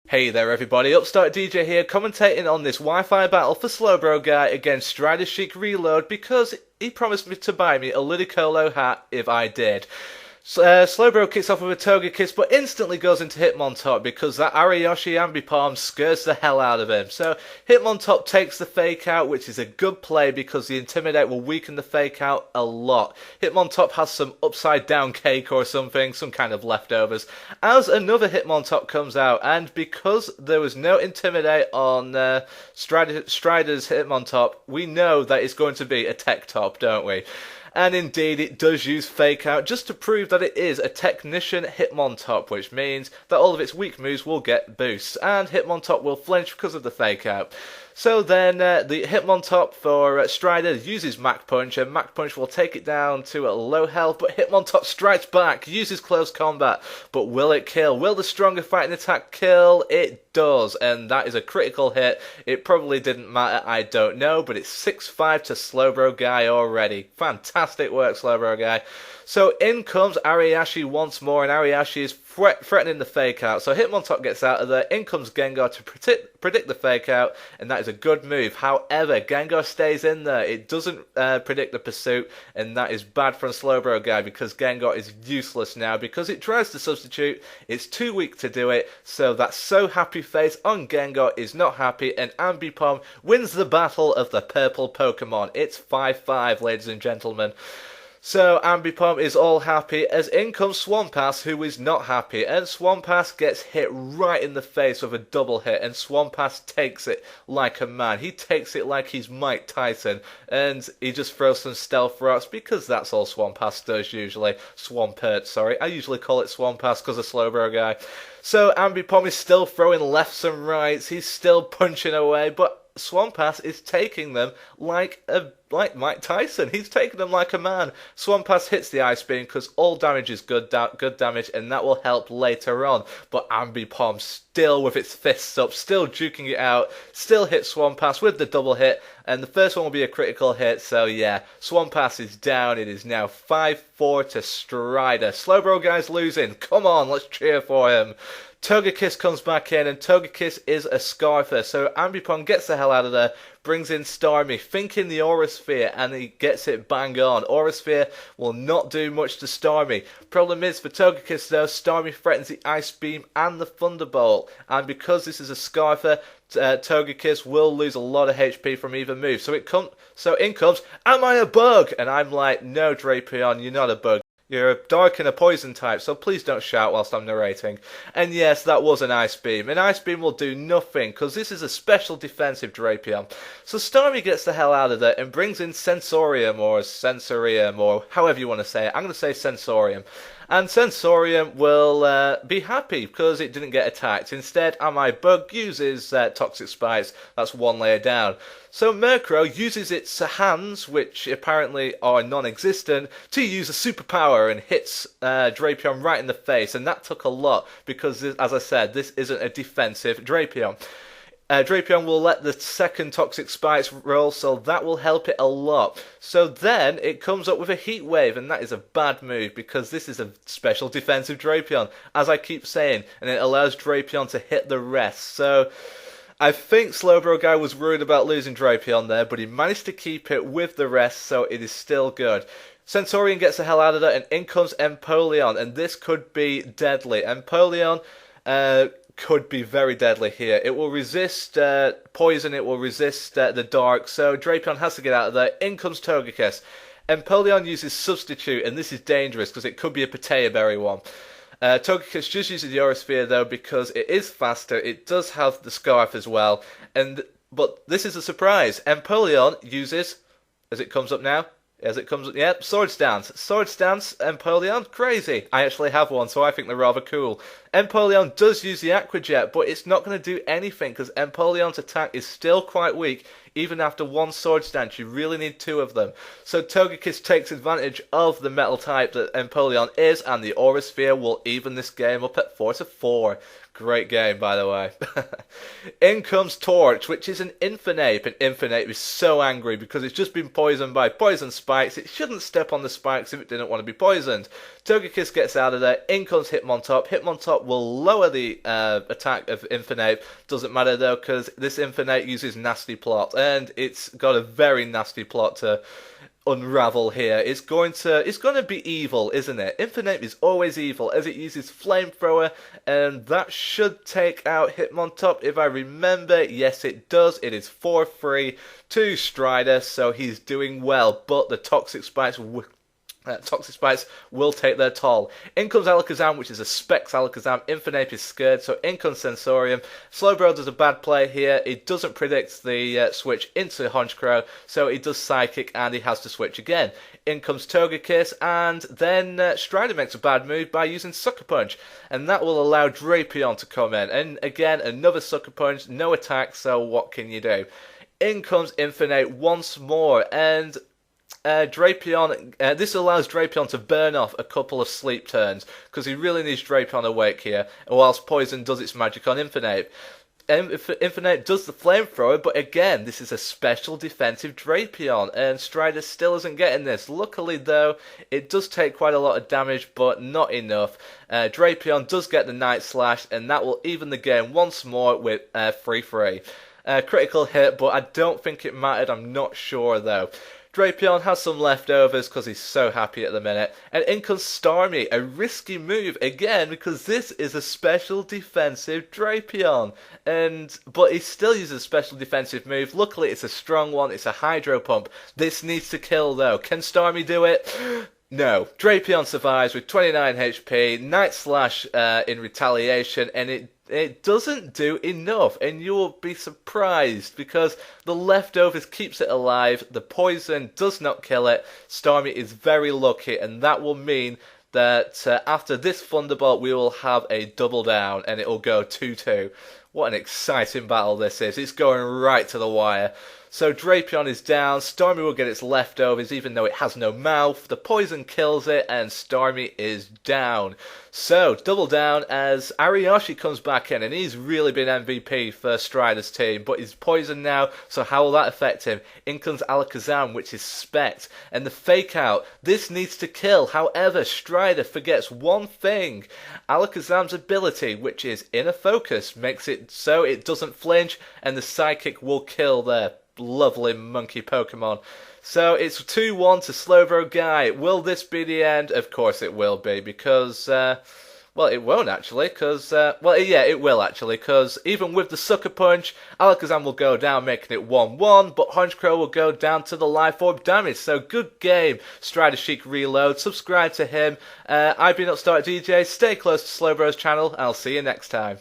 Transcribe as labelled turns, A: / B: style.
A: Hey there everybody, Upstart DJ here, commentating on this Wi-Fi battle for Slowbroguy against stridersheikr3lo4d because he promised me to buy me a Ludicolo hat if I did. Slowbro kicks off with a Toga Kiss, but instantly goes into Hitmontop because that Ariyoshi Ambipalm scares the hell out of him. So Hitmontop takes the fake out, which is a good play because the Intimidate will weaken the fake out a lot. Hitmontop has some upside down cake or something, some kind of leftovers, as another Hitmontop comes out, and because there was no Intimidate on Strider's Hitmontop, we know that it's going to be a tech top, don't we? And indeed, it does use Fake Out just to prove that it is a Technician Hitmontop, which means that all of its weak moves will get boosts, and Hitmontop will flinch because of the Fake Out. So then the Hitmontop for Strider uses Mach Punch, and Mach Punch will take it down to a low health, but Hitmontop strikes back, uses Close Combat, but will it kill? Will the stronger fighting attack kill? It does, and that is a critical hit. It probably didn't matter, I don't know, but it's 6-5 to Slowbroguy already. Fantastic work, Slowbroguy. So in comes Ariyoshi once more, and Ariyoshi is threatening the fake out. So Hitmontop gets out of there. In comes Gengar to predict the fake out, and that is a good move. However, Gengar stays in there. It doesn't predict the pursuit, and that is bad from Slowbroguy because Gengar is useless now because it tries to substitute. It's too weak to do it, so that so happy face on Gengar is not happy, and Ambipom wins the battle of the purple Pokemon. It's 5-5, ladies and gentlemen. So Ambipom is all happy as in comes Swampert, who is not happy, and Swampert gets hit right in the face with a double hit, and Swampert takes it like a man. He takes it like he's Mike Tyson, and he just throws some stealth rocks because that's all Swampert does usually. Swampert, sorry. I usually call it Swampert because of Slowbroguy. So Ambipom is still throwing lefts and rights, he's still punching away, but Swampert is taking them like Mike Tyson. He's taking them like a man. Swampert hits the Ice Beam because all damage is good damage, and that will help later on. But Ambipom still with its fists up, still juking it out, still hits Swampert with the double hit, and the first one will be a critical hit. So yeah, Swampert is down. It is now 5-4 to Strider. Slowbroguy's losing. Come on, let's cheer for him. Togekiss comes back in, and Togekiss is a Scarfer, so Ambipom gets the hell out of there, brings in Starmie, thinking the Aura Sphere, and he gets it bang on. Aura Sphere will not do much to Starmie. Problem is, for Togekiss though, Starmie threatens the Ice Beam and the Thunderbolt, and because this is a Scarfer, Togekiss will lose a lot of HP from either move. So in comes, am I a bug? And I'm like, no Drapion, you're not a bug. You're a dark and a poison type, so please don't shout whilst I'm narrating. And yes, that was an Ice Beam. An Ice Beam will do nothing, because this is a special defensive Drapion. So Starmie gets the hell out of there and brings in Sensorium, or however you want to say it. I'm going to say Sensorium. And Sensorium will be happy because it didn't get attacked. Instead, Am I Bug uses Toxic Spikes. That's one layer down. So Murkrow uses its hands, which apparently are non-existent, to use a superpower and hits Drapion right in the face. And that took a lot because, as I said, this isn't a defensive Drapion. Drapion will let the second Toxic Spikes roll, so that will help it a lot. So then it comes up with a Heat Wave, and that is a bad move because this is a special defensive Drapion, as I keep saying, and it allows Drapion to hit the rest. So I think Slowbroguy was worried about losing Drapion there, but he managed to keep it with the rest, so it is still good. Sensorium gets the hell out of that, and in comes Empoleon, and this could be deadly. Empoleon could be very deadly here. It will resist poison, it will resist the dark, so Drapion has to get out of there. In comes Togekiss. Empoleon uses Substitute, and this is dangerous because it could be a Patea Berry one. Togekiss just uses the Aura Sphere though because it is faster, it does have the Scarf as well, but this is a surprise. Empoleon uses, as it comes up now, yep, Sword Stance. Sword Stance, Empoleon, crazy. I actually have one, so I think they're rather cool. Empoleon does use the Aqua Jet, but it's not going to do anything because Empoleon's attack is still quite weak. Even after one Sword Stance, you really need two of them. So Togekiss takes advantage of the metal type that Empoleon is, and the Aura Sphere will even this game up at 4-4. Great game, by the way. In comes Torch, which is an Infernape, and Infernape is so angry because it's just been poisoned by poison spikes. It shouldn't step on the spikes if it didn't want to be poisoned. Togekiss gets out of there. In comes Hitmontop. Hitmontop will lower the attack of Infernape. Doesn't matter though, because this Infernape uses Nasty Plot, and it's got a very nasty plot to unravel here. It's going to be evil, isn't it? Infernape is always evil as it uses Flamethrower, and that should take out Hitmontop if I remember. Yes, it does. It is 4-3 to Strider, so he's doing well, but the Toxic Spikes will take their toll. In comes Alakazam, which is a Specs Alakazam. Infernape is scared, so in comes Sensorium. Slowbro does a bad play here. He doesn't predict the switch into Honchkrow, so he does Psychic, and he has to switch again. In comes Togekiss, and then Strider makes a bad move by using Sucker Punch, and that will allow Drapion to come in. And again, another Sucker Punch, no attack, so what can you do? In comes Infernape once more, and Drapion, this allows Drapion to burn off a couple of sleep turns, because he really needs Drapion awake here, whilst Poison does its magic on Infernape. Infernape does the Flamethrower, but again, this is a special defensive Drapion, and Strider still isn't getting this. Luckily, though, it does take quite a lot of damage, but not enough. Drapion does get the Night Slash, and that will even the game once more with 3-3. Critical hit, but I don't think it mattered. I'm not sure, though. Drapion has some leftovers because he's so happy at the minute. And in comes Starmie, a risky move again because this is a special defensive Drapion. But he still uses a special defensive move. Luckily, it's a strong one. It's a Hydro Pump. This needs to kill, though. Can Starmie do it? No. Drapion survives with 29 HP, Night Slash in retaliation, and it doesn't do enough, and you will be surprised because the leftovers keeps it alive, the poison does not kill it. Starmie is very lucky, and that will mean that after this Thunderbolt we will have a double down, and it will go 2-2. What an exciting battle this is. It's going right to the wire. So Drapion is down, Starmie will get its leftovers even though it has no mouth, the poison kills it, and Starmie is down. So, double down as Ariyoshi comes back in, and he's really been MVP for Strider's team, but he's poisoned now, so how will that affect him? In comes Alakazam, which is Spect, and the Fake Out. This needs to kill, however, Strider forgets one thing. Alakazam's ability, which is Inner Focus, makes it so it doesn't flinch, and the Psychic will kill their lovely monkey Pokemon. So it's 2-1 to Slowbroguy. Will this be the end? Of course it will be, because, well, it won't actually, because, well, yeah, it will actually, because even with the Sucker Punch, Alakazam will go down, making it 1-1, but Honchkrow will go down to the Life Orb damage. So good game, stridersheikr3lo4d. Subscribe to him. I've been Upstart DJ. Stay close to Slowbro's channel, and I'll see you next time.